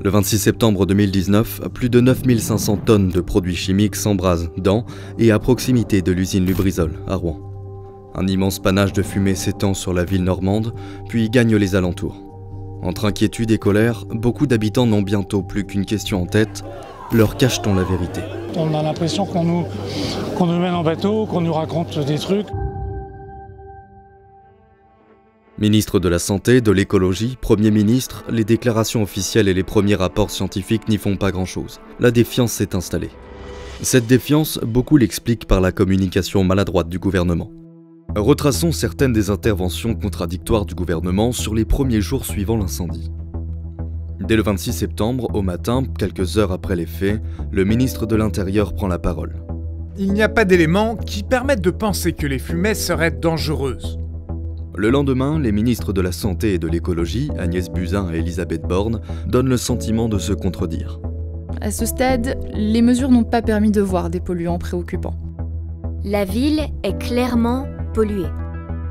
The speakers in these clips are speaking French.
Le 26 septembre 2019, plus de 9500 tonnes de produits chimiques s'embrasent dans et à proximité de l'usine Lubrizol, à Rouen. Un immense panache de fumée s'étend sur la ville normande, puis gagne les alentours. Entre inquiétude et colère, beaucoup d'habitants n'ont bientôt plus qu'une question en tête, leur cache-t-on la vérité? On a l'impression qu'on nous mène en bateau, qu'on nous raconte des trucs. Ministre de la Santé, de l'Écologie, Premier ministre, les déclarations officielles et les premiers rapports scientifiques n'y font pas grand-chose. La défiance s'est installée. Cette défiance, beaucoup l'expliquent par la communication maladroite du gouvernement. Retraçons certaines des interventions contradictoires du gouvernement sur les premiers jours suivant l'incendie. Dès le 26 septembre, au matin, quelques heures après les faits, le ministre de l'Intérieur prend la parole. Il n'y a pas d'éléments qui permettent de penser que les fumées seraient dangereuses. Le lendemain, les ministres de la Santé et de l'Écologie, Agnès Buzyn et Elisabeth Borne, donnent le sentiment de se contredire. À ce stade, les mesures n'ont pas permis de voir des polluants préoccupants. La ville est clairement polluée.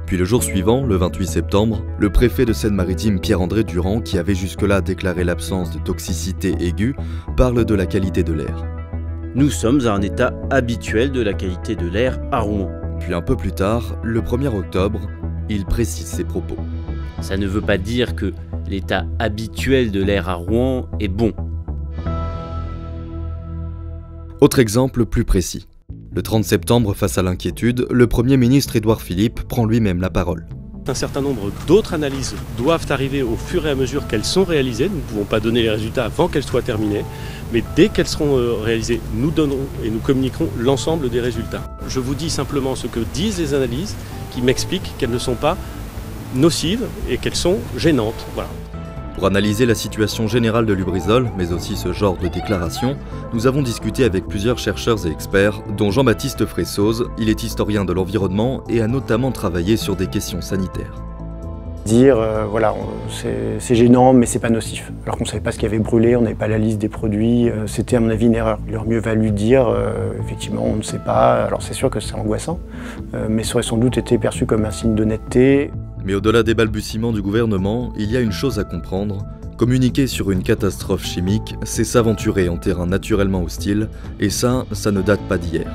Puis le jour suivant, le 28 septembre, le préfet de Seine-Maritime Pierre-André Durand, qui avait jusque-là déclaré l'absence de toxicité aiguë, parle de la qualité de l'air. Nous sommes à un état habituel de la qualité de l'air à Rouen. Puis un peu plus tard, le 1er octobre, il précise ses propos. Ça ne veut pas dire que l'état habituel de l'air à Rouen est bon. Autre exemple plus précis. Le 30 septembre, face à l'inquiétude, le Premier ministre Édouard Philippe prend lui-même la parole. Un certain nombre d'autres analyses doivent arriver au fur et à mesure qu'elles sont réalisées. Nous ne pouvons pas donner les résultats avant qu'elles soient terminées, mais dès qu'elles seront réalisées, nous donnerons et nous communiquerons l'ensemble des résultats. Je vous dis simplement ce que disent les analyses qui m'expliquent qu'elles ne sont pas nocives et qu'elles sont gênantes. Voilà. Pour analyser la situation générale de Lubrizol, mais aussi ce genre de déclaration, nous avons discuté avec plusieurs chercheurs et experts, dont Jean-Baptiste Fressoz. Il est historien de l'environnement et a notamment travaillé sur des questions sanitaires. Dire voilà, c'est gênant mais c'est pas nocif, alors qu'on ne savait pas ce qui avait brûlé, on n'avait pas la liste des produits, c'était à mon avis une erreur. Il aurait mieux valu dire effectivement on ne sait pas, alors c'est sûr que c'est angoissant, mais ça aurait sans doute été perçu comme un signe d'honnêteté. Mais au-delà des balbutiements du gouvernement, il y a une chose à comprendre. Communiquer sur une catastrophe chimique, c'est s'aventurer en terrain naturellement hostile, et ça ne date pas d'hier.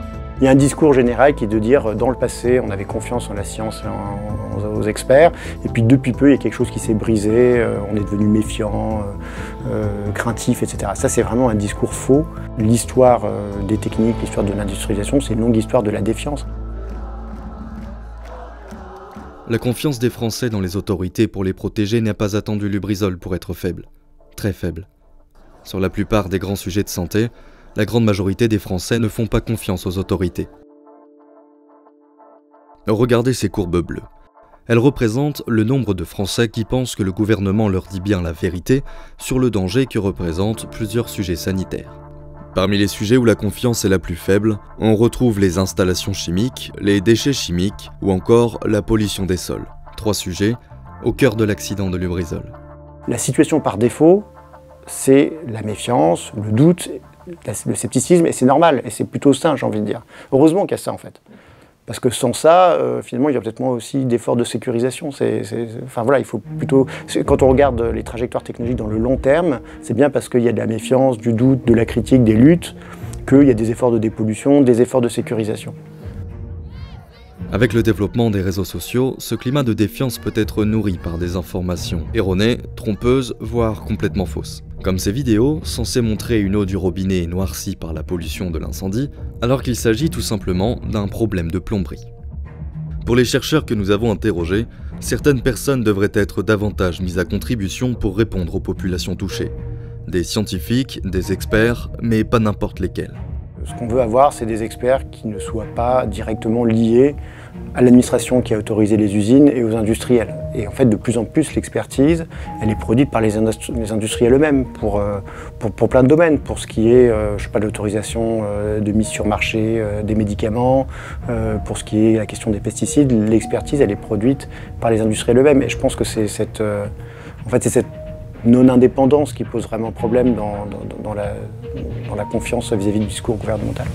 Il y a un discours général qui est de dire dans le passé on avait confiance en la science et aux experts, et puis depuis peu il y a quelque chose qui s'est brisé, on est devenu méfiant, craintif, etc. Ça c'est vraiment un discours faux. L'histoire des techniques, l'histoire de l'industrialisation, c'est une longue histoire de la défiance. La confiance des Français dans les autorités pour les protéger n'a pas attendu Lubrizol pour être faible. Très faible. Sur la plupart des grands sujets de santé, la grande majorité des Français ne font pas confiance aux autorités. Regardez ces courbes bleues. Elles représentent le nombre de Français qui pensent que le gouvernement leur dit bien la vérité sur le danger que représentent plusieurs sujets sanitaires. Parmi les sujets où la confiance est la plus faible, on retrouve les installations chimiques, les déchets chimiques ou encore la pollution des sols. 3 sujets au cœur de l'accident de Lubrizol. La situation par défaut, c'est la méfiance, le doute, le scepticisme, et c'est normal, et c'est plutôt sain, j'ai envie de dire. Heureusement qu'il y a ça en fait. Parce que sans ça, finalement, il y a peut-être moins aussi d'efforts de sécurisation. Enfin voilà, il faut plutôt... Quand on regarde les trajectoires technologiques dans le long terme, c'est bien parce qu'il y a de la méfiance, du doute, de la critique, des luttes, qu'il y a des efforts de dépollution, des efforts de sécurisation. Avec le développement des réseaux sociaux, ce climat de défiance peut être nourri par des informations erronées, trompeuses, voire complètement fausses. Comme ces vidéos, censées montrer une eau du robinet noircie par la pollution de l'incendie, alors qu'il s'agit tout simplement d'un problème de plomberie. Pour les chercheurs que nous avons interrogés, certaines personnes devraient être davantage mises à contribution pour répondre aux populations touchées. Des scientifiques, des experts, mais pas n'importe lesquels. Ce qu'on veut avoir, c'est des experts qui ne soient pas directement liés à l'administration qui a autorisé les usines et aux industriels. Et en fait, de plus en plus, l'expertise, elle est produite par les industriels eux-mêmes pour plein de domaines. Pour ce qui est, je sais pas, l'autorisation de mise sur marché des médicaments, pour ce qui est la question des pesticides, l'expertise, elle est produite par les industriels eux-mêmes. Et je pense que c'est cette non-indépendance qui pose vraiment problème dans la confiance vis-à-vis du discours gouvernemental.